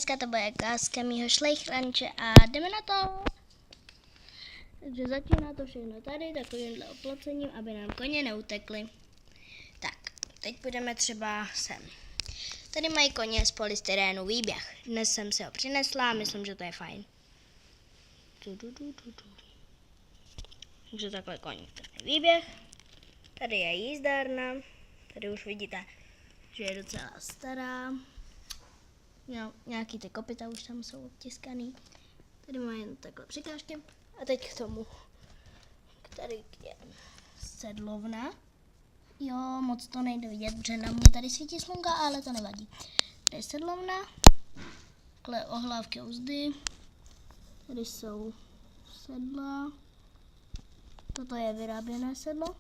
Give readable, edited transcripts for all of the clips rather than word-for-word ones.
dneska to bude ukázka mýho šlejchranče a jdeme na to. Takže začíná to všechno tady, takovýmhle oplocením, aby nám koně neutekly. Tak, teď půjdeme třeba sem. Tady mají koně z polystyrénu výběh. Dnes jsem si ho přinesla a myslím, že to je fajn. Takže takhle koní, tady je výběh. Tady je jízdárna. Tady už vidíte, že je docela stará. No, nějaký ty kopyta už tam jsou obtiskaný. Tady má jen takhle přikážky. A teď k tomu, tady je sedlovna. Jo, moc to nejde vidět, protože na mě tady svítí slunka, ale to nevadí. Tady je sedlovna, takhle ohlávky uzdy. Tady jsou sedla. Toto je vyráběné sedlo.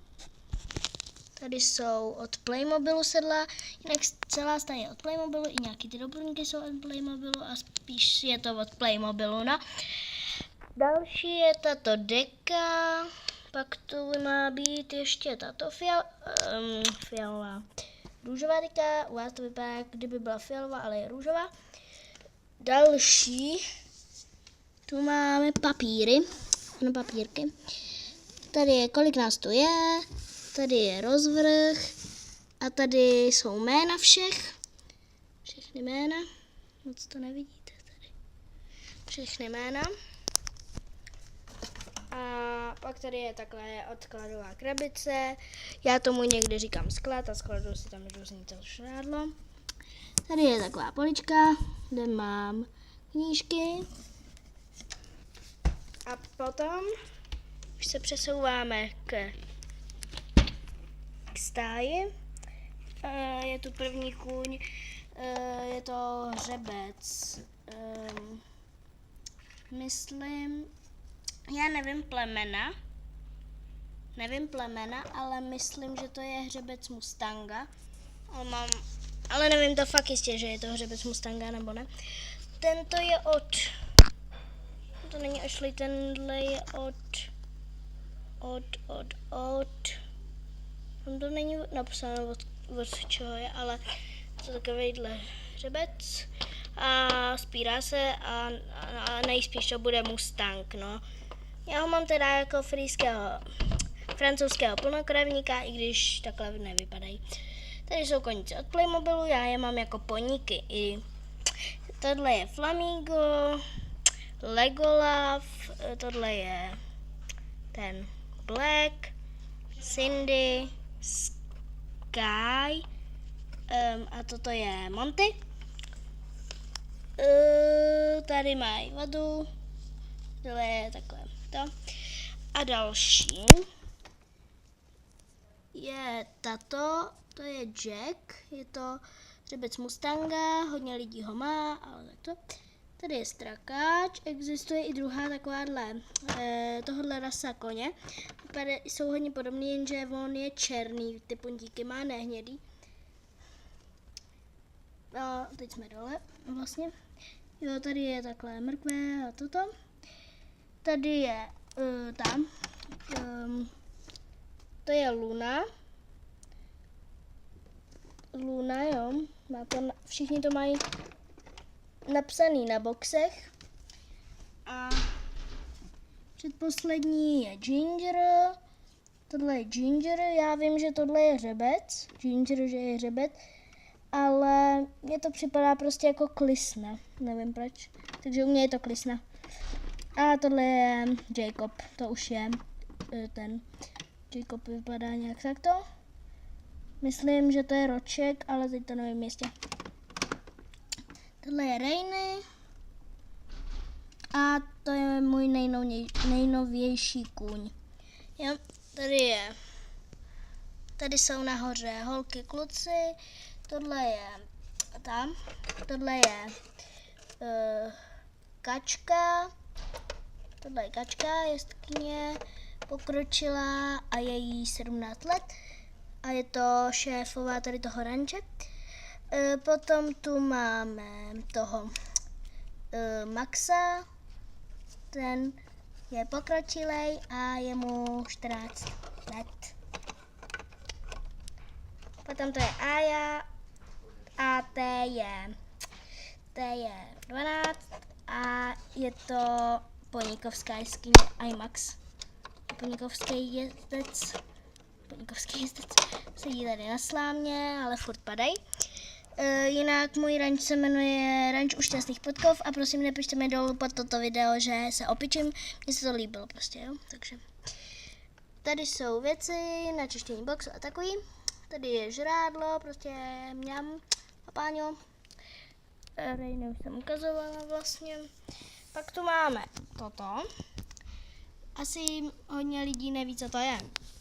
Tady jsou od Playmobilu sedla, jinak celá stáje je od Playmobilu, i nějaký ty doplňky jsou od Playmobilu a spíš je to od Playmobilu, no. Další je tato deka, pak tu má být ještě tato fialová růžová deka, u vás to vypadá, kdyby byla fialová, ale je růžová. Další, tu máme papírky. Tady je, kolik nás tu je, tady je rozvrh a tady jsou jména všechny jména, moc to nevidíte tady, všechny jména. A pak tady je takhle odkladová krabice, já tomu někdy říkám sklad a skladu si tam různý to šrádlo. Tady je taková polička, kde mám knížky a potom už se přesouváme k stáji. Je tu první kůň, je to hřebec, myslím, já nevím plemena, ale myslím, že to je hřebec Mustanga, ale nevím to fakt jistě, že je to hřebec Mustanga nebo ne. Tento je to není ošlý, tenhle je on to není napsáno od čeho je, ale to takovýhle hřebec a spírá se a nejspíš to bude Mustang, no. Já ho mám teda jako francouzského plnokrevníka, i když takhle nevypadají. Tady jsou koníci od Playmobilu, já je mám jako poníky. I tohle je Flamingo, Legolas, tohle je ten Black, Cindy, Sky a toto je Monty. Tady mají vodu, tohle je takhle to. A další je tato, to je Jack, je to hřebec Mustanga, hodně lidí ho má, ale tak to. Tady je strakáč, existuje i druhá tohle rasa koně. Jsou hodně podobný, jenže on je černý, ty puntíky má, ne hnědý. A teď jsme dole vlastně. Jo, tady je takhle mrkve a toto. Tady je to je Luna. Luna, jo, všichni to mají napsaný na boxech. A předposlední je Ginger. Tohle je Ginger, já vím, že tohle je hřebec. Ginger, že je hřebec. Ale mně to připadá prostě jako klisna. Nevím proč. Takže u mě je to klisna. A tohle je Jacob. To už je ten. Jacob vypadá nějak takto. Myslím, že to je roček, ale teď to nevím jistě. Tohle je Rainy. A to je můj nejnovější kůň. Jo, tady jsou nahoře holky, kluci. Tohle je kačka. Tohle je kačka, jestkyně pokročila a je jí 17 let. A je to šéfová tady toho ranče. Potom tu máme toho Maxa, ten je pokročilej a je mu 14 let. Potom to je Aja a té je to je 12 a je to Poníkovská jeskyně IMAX. Poníkovský jezdec sedí tady na slámě, ale furt padají. Jinak můj ranč se jmenuje Ranč u šťastných potkov a prosím nepište mi dolů pod toto video, že se opičím, mně se to líbilo prostě, jo, takže. Tady jsou věci na čištění boxu a takový. Tady je žrádlo, prostě mňam, papáňo. Rejny už jsem ukazovala vlastně. Pak tu máme toto. Asi hodně lidí neví, co to je.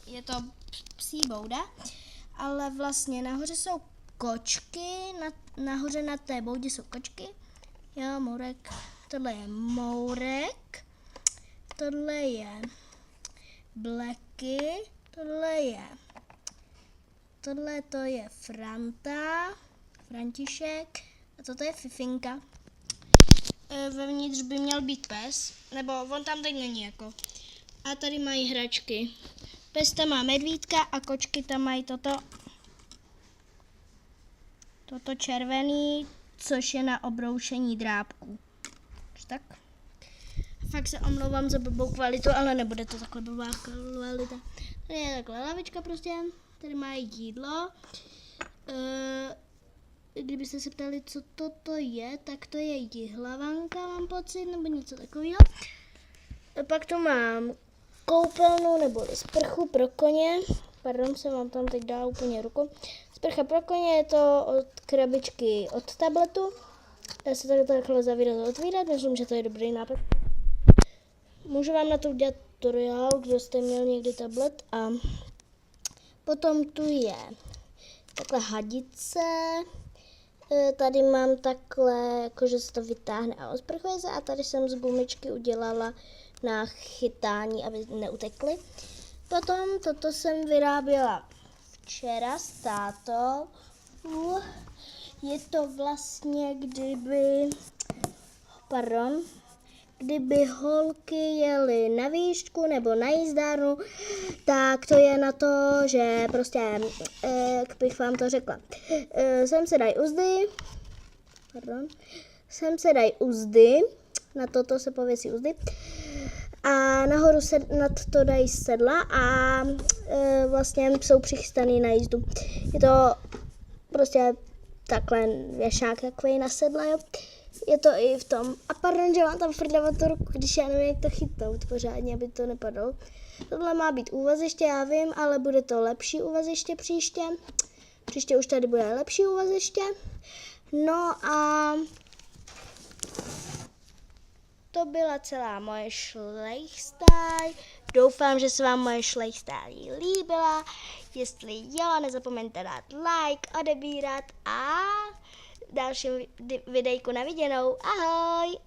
Je to psí bouda, ale vlastně nahoře jsou kočky, nahoře na té boudě jsou kočky. Jo, mourek. Tohle je mourek. Tohle je Blacky. Tohle to je František. A toto je Fifinka. Vevnitř by měl být pes, nebo on tam teď není jako. A tady mají hračky. Pes tam má medvídka a kočky tam mají toto červený, což je na obroušení drápků. Tak. Fakt se omlouvám za blbou kvalitu, ale nebude to takhle blbá kvalita. Tady je takhle lavička prostě, tady mají jídlo. Kdybyste se ptali, co toto je, tak to je jihlavanka, mám pocit, nebo něco takového. Pak tu mám koupelnu nebo sprchu pro koně. Pardon, jsem vám tam teď dala úplně ruku. Sprcha pro koně je to od krabičky od tabletu. Dá se takhle zavírat a otvírat, myslím, že to je dobrý nápad. Můžu vám na to udělat tutoriál, kdo jste měl někdy tablet. A potom tu je takhle hadice. Tady mám takhle, jakože se to vytáhne a osprchuje se. A tady jsem z gumičky udělala na chytání, aby neutekly. Potom toto jsem vyráběla včera s tátou. Je to vlastně, kdyby holky jely na výšku nebo na jízdárnu, tak to je na to, že prostě, jak bych vám to řekla, sem se dají uzdy, na toto se pověsí uzdy, a nahoru se nad to dají sedla a vlastně jsou přichystaný na jízdu. Je to prostě takhle věšák takový na sedla, jo. Je to i v tom. A pardon, že mám tam frdávat tu ruku, když já nevím, jak to chytnout pořádně, aby to nepadlo. Tohle má být úvaziště, já vím, ale bude to lepší úvaziště příště. Příště už tady bude lepší úvaziště. No a to byla celá moje šlejchstyle. Doufám, že se vám moje šlejchstyle líbila. Jestli jo, nezapomeňte dát like, odebírat a dalším videjku na viděnou. Ahoj!